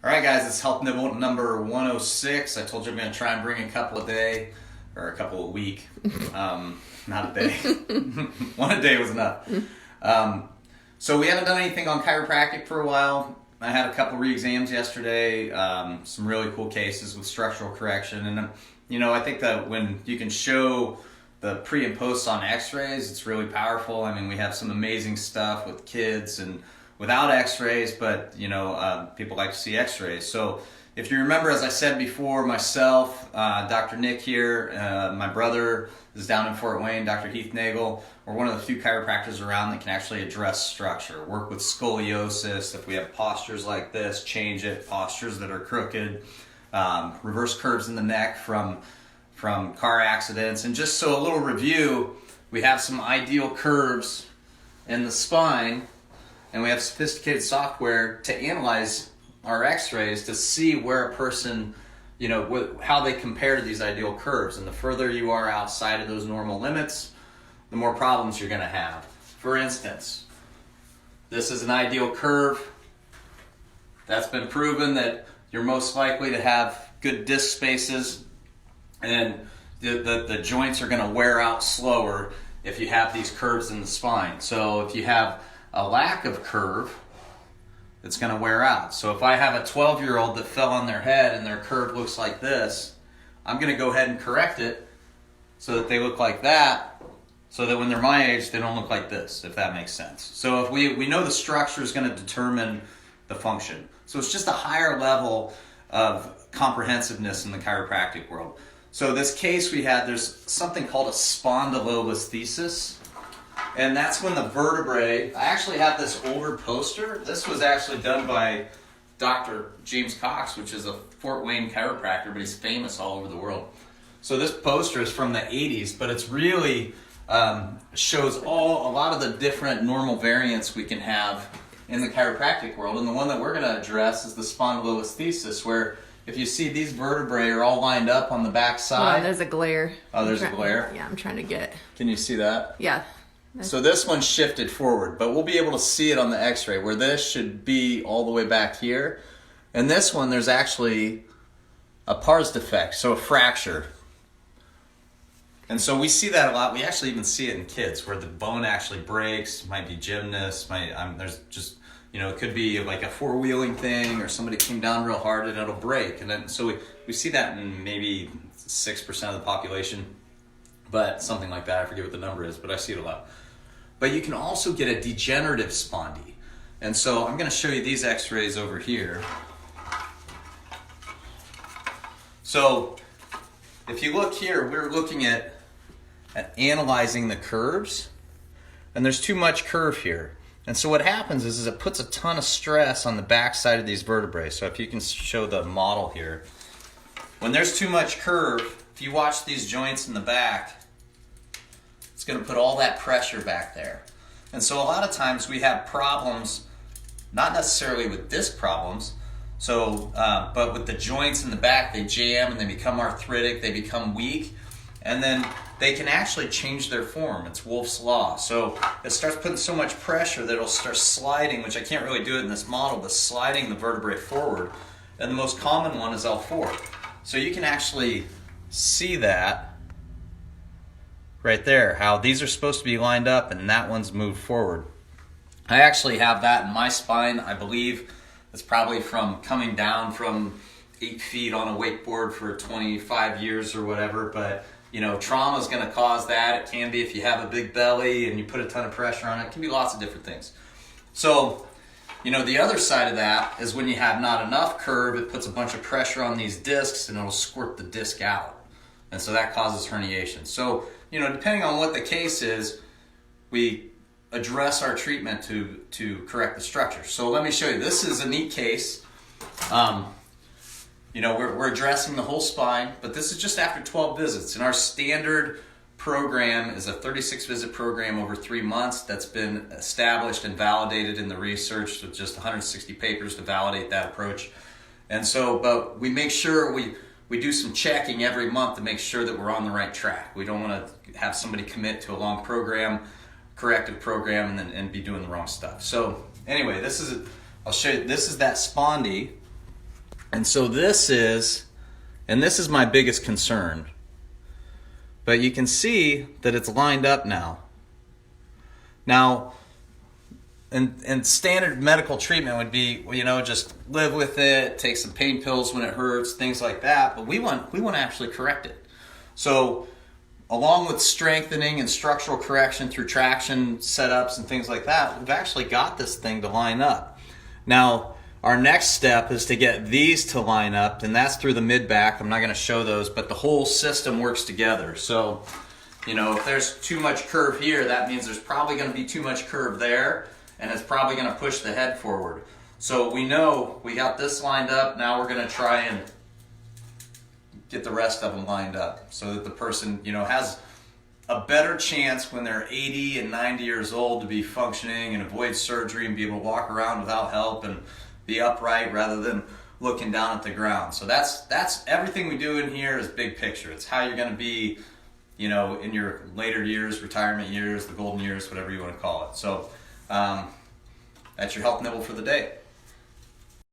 All right, guys, it's Health Nibble number 106. I told you I'm going to try and bring a couple a day, or a couple a week. Not a day. One a day was enough. So we haven't done anything on chiropractic for a while. I had a couple re-exams yesterday, some really cool cases with structural correction. And, I think that when you can show the pre and post on x-rays, it's really powerful. I mean, we have some amazing stuff with kids and without x-rays, but people like to see x-rays. So if you remember, as I said before, myself, Dr. Nick here, my brother is down in Fort Wayne, Dr. Heath Nagel. We're one of the few chiropractors around that can actually address structure, work with scoliosis. If we have postures like this, change it, postures that are crooked, reverse curves in the neck from car accidents. And just so a little review, we have some ideal curves in the spine, and we have sophisticated software to analyze our x-rays to see where a person, how they compare to these ideal curves. And the further you are outside of those normal limits, the more problems you're going to have. For instance, this is an ideal curve. That's been proven that you're most likely to have good disc spaces, and the joints are going to wear out slower if you have these curves in the spine. So if you have a lack of curve, it's going to wear out. So if I have a 12-year-old that fell on their head and their curve looks like this, I'm going to go ahead and correct it so that they look like that, so that when they're my age, they don't look like this, if that makes sense. So if we know the structure is going to determine the function. So it's just a higher level of comprehensiveness in the chiropractic world. So this case we had, there's something called a spondylolythesis. And that's when the vertebrae, I actually have this older poster. This was actually done by Dr. James Cox, which is a Fort Wayne chiropractor, but he's famous all over the world. So this poster is from the 80s, but it's really shows a lot of the different normal variants we can have in the chiropractic world. And the one that we're going to address is the spondylolythesis, where if you see these vertebrae are all lined up on the back side. Oh, there's a glare. Oh, there's a glare? Yeah, I'm trying to get. Can you see that? Yeah. So this one shifted forward, but we'll be able to see it on the x-ray, where this should be all the way back here. And this one, there's actually a pars defect, so a fracture. And so we see that a lot. We actually even see it in kids, where the bone actually breaks. Might be gymnasts. There's just, it could be like a four-wheeling thing, or somebody came down real hard and it'll break. And then so we see that in maybe 6% of the population, but something like that. I forget what the number is, but I see it a lot. But you can also get a degenerative spondy. And so I'm going to show you these x-rays over here. So if you look here, we're looking at analyzing the curves, and there's too much curve here. And so what happens is it puts a ton of stress on the back side of these vertebrae. So if you can show the model here, when there's too much curve, if you watch these joints in the back, it's going to put all that pressure back there. And so a lot of times we have problems, not necessarily with disc problems, but with the joints in the back, they jam and they become arthritic, they become weak, and then they can actually change their form. It's Wolff's Law. So it starts putting so much pressure that it'll start sliding, which I can't really do it in this model, but sliding the vertebrae forward. And the most common one is L4. So you can actually see that right there, how these are supposed to be lined up and that one's moved forward. I actually have that in my spine. I believe it's probably from coming down from 8 feet on a wakeboard for 25 years or whatever, but trauma is going to cause that. It can be if you have a big belly and you put a ton of pressure on it. It can be lots of different things. So, the other side of that is when you have not enough curve, it puts a bunch of pressure on these discs and it'll squirt the disc out. And so that causes herniation. So, depending on what the case is, we address our treatment to correct the structure. So let me show you. This is a neat case. We're addressing the whole spine, but this is just after 12 visits. And our standard program is a 36-visit program over 3 months that's been established and validated in the research with just 160 papers to validate that approach. And so, but we make sure we do some checking every month to make sure that we're on the right track. We don't want to have somebody commit to a long program, corrective program, and be doing the wrong stuff. So anyway, I'll show you, this is that spondy. And so this is my biggest concern. But you can see that it's lined up now. Now, and standard medical treatment would be, just live with it, take some pain pills when it hurts, things like that. But we want to actually correct it. So, along with strengthening and structural correction through traction setups and things like that, we've actually got this thing to line up. Now, our next step is to get these to line up, and that's through the mid-back. I'm not going to show those, but the whole system works together. So, if there's too much curve here, that means there's probably going to be too much curve there, and it's probably going to push the head forward. So we know we got this lined up. Now we're going to try and get the rest of them lined up so that the person, has a better chance when they're 80 and 90 years old to be functioning and avoid surgery and be able to walk around without help and be upright rather than looking down at the ground. So that's everything we do in here is big picture. It's how you're going to be, in your later years, retirement years, the golden years, whatever you want to call it. So that's your health nibble for the day.